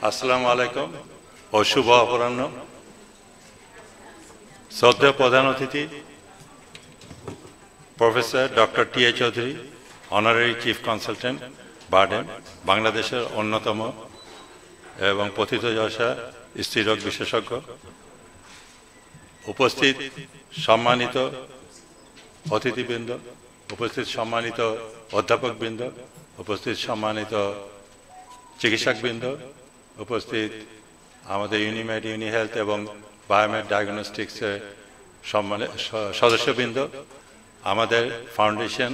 আসসালামু আলাইকুম ও শুভ অপরাহ্ন। শ্রদ্ধেয় প্রধান অতিথি professor doctor T A. Chowdhury, honorary chief consultant BIRDEM, বাংলাদেশের অন্যতম এবং পথিতযশা স্ত্রীরোগ বিশেষজ্ঞ, উপস্থিত সম্মানিত অতিথিবৃন্দ, উপস্থিত সম্মানিত অধ্যাপকবৃন্দ, উপস্থিত সম্মানিত চিকিৎসকবৃন্দ, উপস্থিত আমাদের ইউনিমেড, ইউনি হেলথ এবং বায়োমেড ডায়াগনস্টিক্সের সদস্যবৃন্দ, আমাদের ফাউন্ডেশন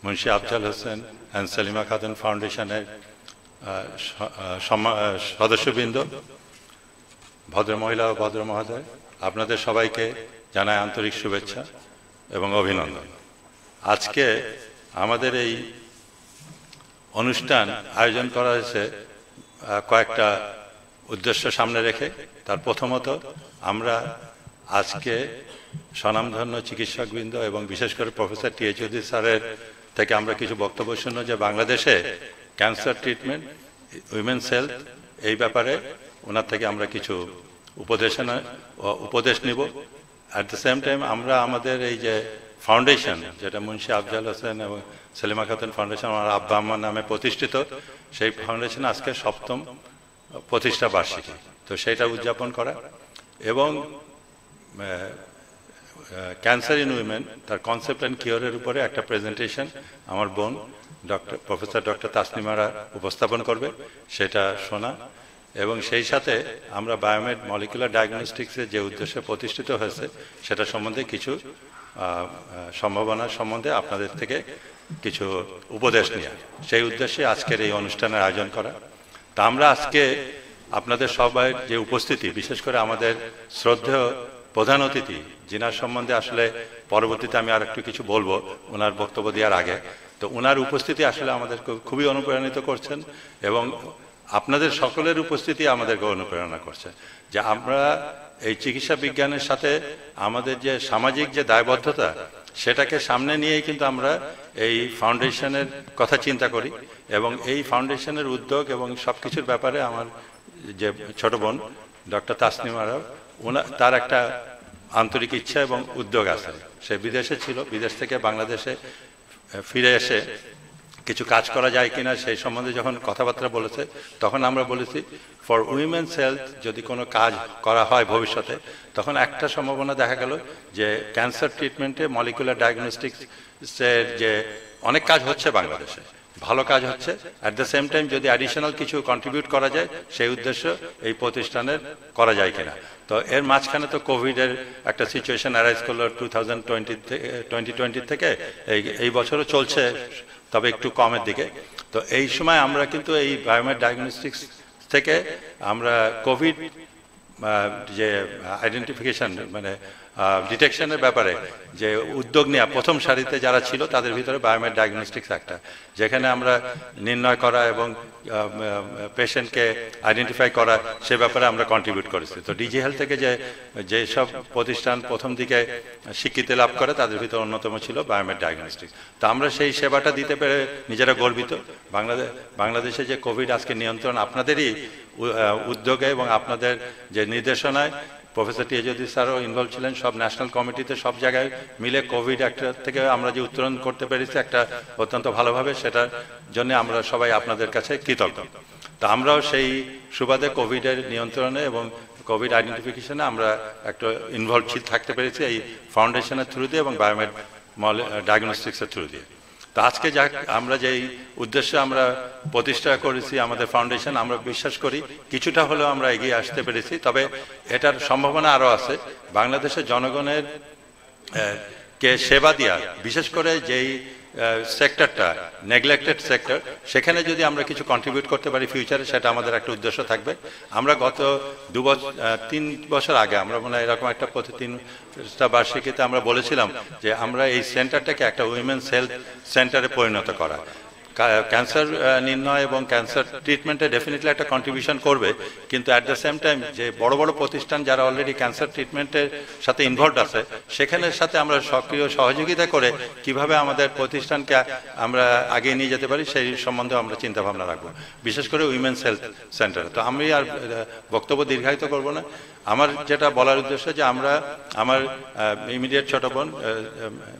মুন্সি আফজাল হোসেন অ্যান্ড সেলিমা খাতুন ফাউন্ডেশনের সদস্যবৃন্দ, ভদ্রমহিলা ও ভদ্র মহোদয়, আপনাদের সবাইকে জানাই আন্তরিক শুভেচ্ছা এবং অভিনন্দন। আজকে আমাদের এই অনুষ্ঠান আয়োজন করা হয়েছে কয়েকটা উদ্দেশ্য সামনে রেখে। তার প্রথমত, আমরা আজকে স্বনামধন্য চিকিৎসকবৃন্দ এবং বিশেষ করে প্রফেসর টি.এ. চৌধুরী স্যারের থেকে আমরা কিছু বক্তব্য শুনব যে বাংলাদেশে ক্যান্সার ট্রিটমেন্ট, উইমেন্স হেলথ, এই ব্যাপারে ওনার থেকে আমরা কিছু উপদেশ নিব। অ্যাট দ্য সেম টাইম আমরা আমাদের এই যে ফাউন্ডেশন, যেটা মুন্সি আফজাল হোসেন এবং সেলিমা খাতুন ফাউন্ডেশন, আমার আব্বা আম্মার নামে প্রতিষ্ঠিত, সেই ফাউন্ডেশন আজকে 7ম প্রতিষ্ঠা বার্ষিকী, তো সেটা উদযাপন করা এবং ক্যান্সার ইন উইমেন, তার কনসেপ্ট অ্যান্ড কিওরের উপরে একটা প্রেজেন্টেশন আমার বোন প্রফেসর ডক্টর তাসনিমারা উপস্থাপন করবে, সেটা শোনা। এবং সেই সাথে আমরা বায়োমেড মলিকুলার ডায়াগনস্টিক্সের যে উদ্দেশ্যে প্রতিষ্ঠিত হয়েছে সেটা সম্বন্ধে কিছু সম্ভাবনা সম্বন্ধে আপনাদের থেকে কিছু উপদেশ নেওয়া, সেই উদ্দেশ্যে আজকের এই অনুষ্ঠানের আয়োজন করা। তা আমরা আজকে আপনাদের সবাই যে উপস্থিতি, বিশেষ করে আমাদের শ্রদ্ধেয় প্রধান অতিথি, যিনার সম্বন্ধে আসলে পরবর্তীতে আমি আর একটু কিছু বলবো ওনার বক্তব্য দেওয়ার আগে, তো ওনার উপস্থিতি আসলে আমাদের খুবই অনুপ্রাণিত করছেন এবং আপনাদের সকলের উপস্থিতি আমাদেরকে অনুপ্রেরণা করছে যে আমরা এই চিকিৎসা বিজ্ঞানের সাথে আমাদের যে সামাজিক যে দায়বদ্ধতা, সেটাকে সামনে নিয়েই কিন্তু আমরা এই ফাউন্ডেশনের কথা চিন্তা করি। এবং এই ফাউন্ডেশনের উদ্যোগ এবং সব কিছুর ব্যাপারে আমার যে ছোট বোন ডক্টর তাসনিমারা, তার একটা আন্তরিক ইচ্ছা এবং উদ্যোগ আছে। সে বিদেশে ছিল, বিদেশ থেকে বাংলাদেশে ফিরে এসে কিছু কাজ করা যায় কিনা সেই সম্বন্ধে যখন কথাবার্তা বলেছে, তখন আমরা বলেছি ফর উইমেন্স হেলথ যদি কোনো কাজ করা হয় ভবিষ্যতে, তখন একটা সম্ভাবনা দেখা গেল যে ক্যান্সার ট্রিটমেন্টে মলিকুলার ডায়াগনস্টিক্সের যে অনেক কাজ হচ্ছে বাংলাদেশে, ভালো কাজ হচ্ছে, অ্যাট দ্য সেম টাইম যদি অ্যাডিশনাল কিছু কন্ট্রিবিউট করা যায়, সেই উদ্দেশ্য এই প্রতিষ্ঠানের করা যায় কিনা। তো এর মাঝখানে তো কোভিডের একটা সিচুয়েশন অ্যারাইজ করলো 2020 থেকে, এই বছরও চলছে, তবে একটু কমের দিকে। তো এই সময় আমরা কিন্তু এই বায়োমেড ডায়াগনস্টিক্স থেকে আমরা কোভিড যে আইডেন্টিফিকেশন মানে ডিটেকশনের ব্যাপারে যে উদ্যোগ নেওয়া, প্রথম সারিতে যারা ছিল তাদের ভিতরে বায়োমেড ডায়াগনস্টিক্স একটা, যেখানে আমরা নির্ণয় করা এবং পেশেন্টকে আইডেন্টিফাই করা, সে ব্যাপারে আমরা কন্ট্রিবিউট করেছি। তো ডিজি হেলথ থেকে যেসব প্রতিষ্ঠান প্রথম দিকে স্বীকৃতি লাভ করে তাদের ভিতরে অন্যতম ছিল বায়োমেড ডায়াগনস্টিক্স। তো আমরা সেই সেবাটা দিতে পেরে নিজেরা গর্বিত। বাংলাদেশে যে কোভিড আজকে নিয়ন্ত্রণ আপনাদেরই উদ্যোগে এবং আপনাদের যে নির্দেশনায়, প্রফেসর টি.এ. চৌধুরী স্যারও ইনভলভ ছিলেন, সব ন্যাশনাল কমিটিতে সব জায়গায় মিলে কোভিড একটা থেকে আমরা যে উত্তরণ করতে পেরেছি একটা অত্যন্ত ভালোভাবে, সেটার জন্য আমরা সবাই আপনাদের কাছে কৃতজ্ঞ। তো আমরাও সেই সুবাদে কোভিডের নিয়ন্ত্রণে এবং কোভিড আইডেন্টিফিকেশনে আমরা একটা ইনভলভ থাকতে পেরেছি এই ফাউন্ডেশনের থ্রু দিয়ে এবং বায়োমেড ডায়াগনস্টিক্সের থ্রু দিয়ে। তো আজকে যা আমরা যেই উদ্দেশ্যে আমরা প্রতিষ্ঠা করেছি আমাদের ফাউন্ডেশন, আমরা বিশ্বাস করি কিছুটা হলেও আমরা এগিয়ে আসতে পেরেছি, তবে এটার সম্ভাবনা আরও আছে। বাংলাদেশের জনগণের কে সেবা দেওয়া, বিশেষ করে যেই সেক্টরটা নেগলেক্টেড সেক্টর, সেখানে যদি আমরা কিছু কন্ট্রিবিউট করতে পারি ফিউচারে, সেটা আমাদের একটা উদ্দেশ্য থাকবে। আমরা গত 3 বছর আগে আমরা মনে হয় এরকম একটা 3টা বার্ষিকীতে আমরা বলেছিলাম যে আমরা এই সেন্টারটাকে একটা উইমেন্স হেলথ সেন্টারে পরিণত করা। ক্যান্সার নির্ণয় এবং ক্যান্সার ট্রিটমেন্টে ডেফিনেটলি একটা কন্ট্রিবিউশন করবে, কিন্তু অ্যাট দ্য সেম টাইম যে বড় বড় প্রতিষ্ঠান যারা অলরেডি ক্যান্সার ট্রিটমেন্টের সাথে ইনভলভড আছে সেখানের সাথে আমরা সক্রিয় সহযোগিতা করে কিভাবে আমাদের প্রতিষ্ঠানকে আমরা আগিয়ে নিয়ে যেতে পারি সেই সম্বন্ধে আমরা চিন্তা ভাবনা রাখবো, বিশেষ করে উইমেন্স হেলথ সেন্টার। তো আমি আর বক্তব্য দীর্ঘায়িত করব না। আমার যেটা বলার উদ্দেশ্য যে আমার ইমিডিয়েট ছোট বোন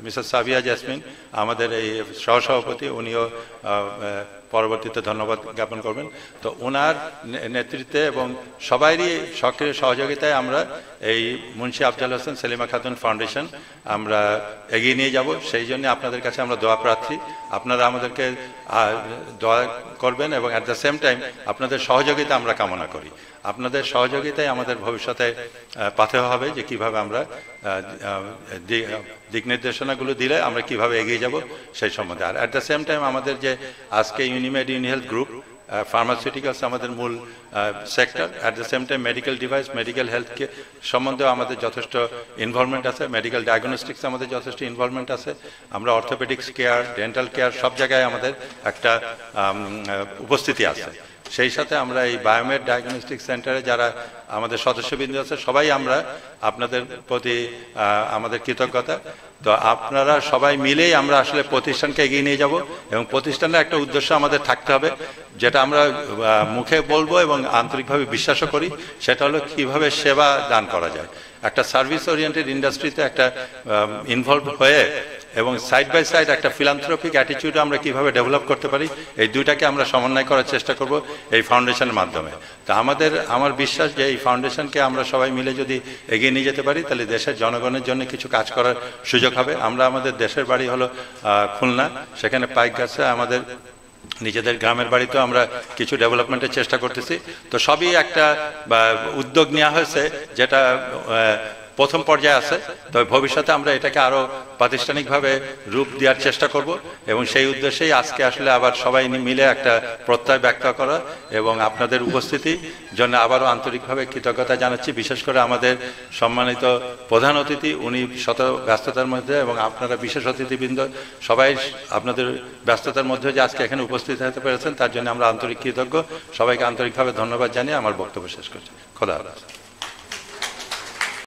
মিসেস সাবিয়া জেসমিন, আমাদের এই সহসভাপতি, উনিও পরবর্তীতে ধন্যবাদ জ্ঞাপন করবেন। তো ওনার নেতৃত্বে এবং সবারই সক্রিয় সহযোগিতায় আমরা এই মুন্সি আফজাল হোসেন সেলিমা খাতুন ফাউন্ডেশন আমরা এগিয়ে নিয়ে যাব। সেই জন্য আপনাদের কাছে আমরা দোয়া প্রার্থী, আপনারা আমাদেরকে দোয়া করবেন এবং অ্যাট দ্য সেম টাইম আপনাদের সহযোগিতা আমরা কামনা করি। আপনাদের সহযোগিতায় আমাদের ভবিষ্যতে পাথেয় হবে যে কিভাবে আমরা দিক নির্দেশনাগুলো দিলে আমরা কিভাবে এগিয়ে যাব সেই সম্বন্ধে। আর অ্যাট দ্য সেম টাইম আমাদের যে আজকে ইউনিমেড ইউনিহেলথ গ্রুপ, ফার্মাসিউটিক্যালস আমাদের মূল sector, at the same time medical device, medical হেলথকে সম্বন্ধেও আমাদের যথেষ্ট ইনভলভমেন্ট আছে, মেডিকেল ডায়াগনস্টিক্স আমাদের যথেষ্ট ইনভলভমেন্ট আছে, আমরা অর্থোপেডিক্স কেয়ার, ডেন্টাল কেয়ার সব জায়গায় আমাদের একটা উপস্থিতি আছে। সেই সাথে আমরা এই বায়োমেড ডায়াগনস্টিক সেন্টারে যারা আমাদের সদস্যবৃন্দ আছে সবাই আমরা আপনাদের প্রতি আমাদের কৃতজ্ঞতা। তো আপনারা সবাই মিলেই আমরা আসলে প্রতিষ্ঠানকে এগিয়ে নিয়ে যাব এবং প্রতিষ্ঠানের একটা উদ্দেশ্য আমাদের থাকতে হবে, যেটা আমরা মুখে বলবো এবং আন্তরিকভাবে বিশ্বাসও করি, সেটা হলো কিভাবে সেবা দান করা যায়। একটা সার্ভিস ওরিয়েন্টেড ইন্ডাস্ট্রিতে একটা ইনভলভ হয়ে এবং সাইড বাই সাইড একটা ফিলান্থ্রপিক অ্যাটিটিউড আমরা কিভাবে ডেভেলপ করতে পারি, এই দুইটাকে আমরা সমন্বয় করার চেষ্টা করব এই ফাউন্ডেশনের মাধ্যমে। তো আমার বিশ্বাস যে এই ফাউন্ডেশনকে আমরা সবাই মিলে যদি এগিয়ে নিয়ে যেতে পারি তাহলে দেশের জনগণের জন্য কিছু কাজ করার সুযোগ হবে। আমরা আমাদের দেশের বাড়ি হলো খুলনা, সেখানে পাইকগাছে আমাদের নিজেদের গ্রামের বাড়িতেও আমরা কিছু ডেভেলপমেন্টের চেষ্টা করতেছি। তো সবই একটা উদ্যোগ নেওয়া হয়েছে যেটা প্রথম পর্যায়ে আছে, তবে ভবিষ্যতে আমরা এটাকে আরো প্রাতিষ্ঠানিকভাবে রূপ দেওয়ার চেষ্টা করব এবং সেই উদ্দেশ্যেই আজকে আসলে আবার সবাই মিলে একটা প্রত্যয় ব্যক্ত করা এবং আপনাদের উপস্থিতির জন্য আবারও আন্তরিকভাবে কৃতজ্ঞতা জানাচ্ছি। বিশেষ করে আমাদের সম্মানিত প্রধান অতিথি, উনি শত ব্যস্ততার মধ্যে এবং আপনারা বিশেষ অতিথিবৃন্দ সবাই আপনাদের ব্যস্ততার মধ্যে যে আজকে এখানে উপস্থিত হতে পেরেছেন তার জন্য আমরা আন্তরিক কৃতজ্ঞ। সবাইকে আন্তরিকভাবে ধন্যবাদ জানিয়ে আমার বক্তব্য শেষ করছি। খোদা হাফেজ।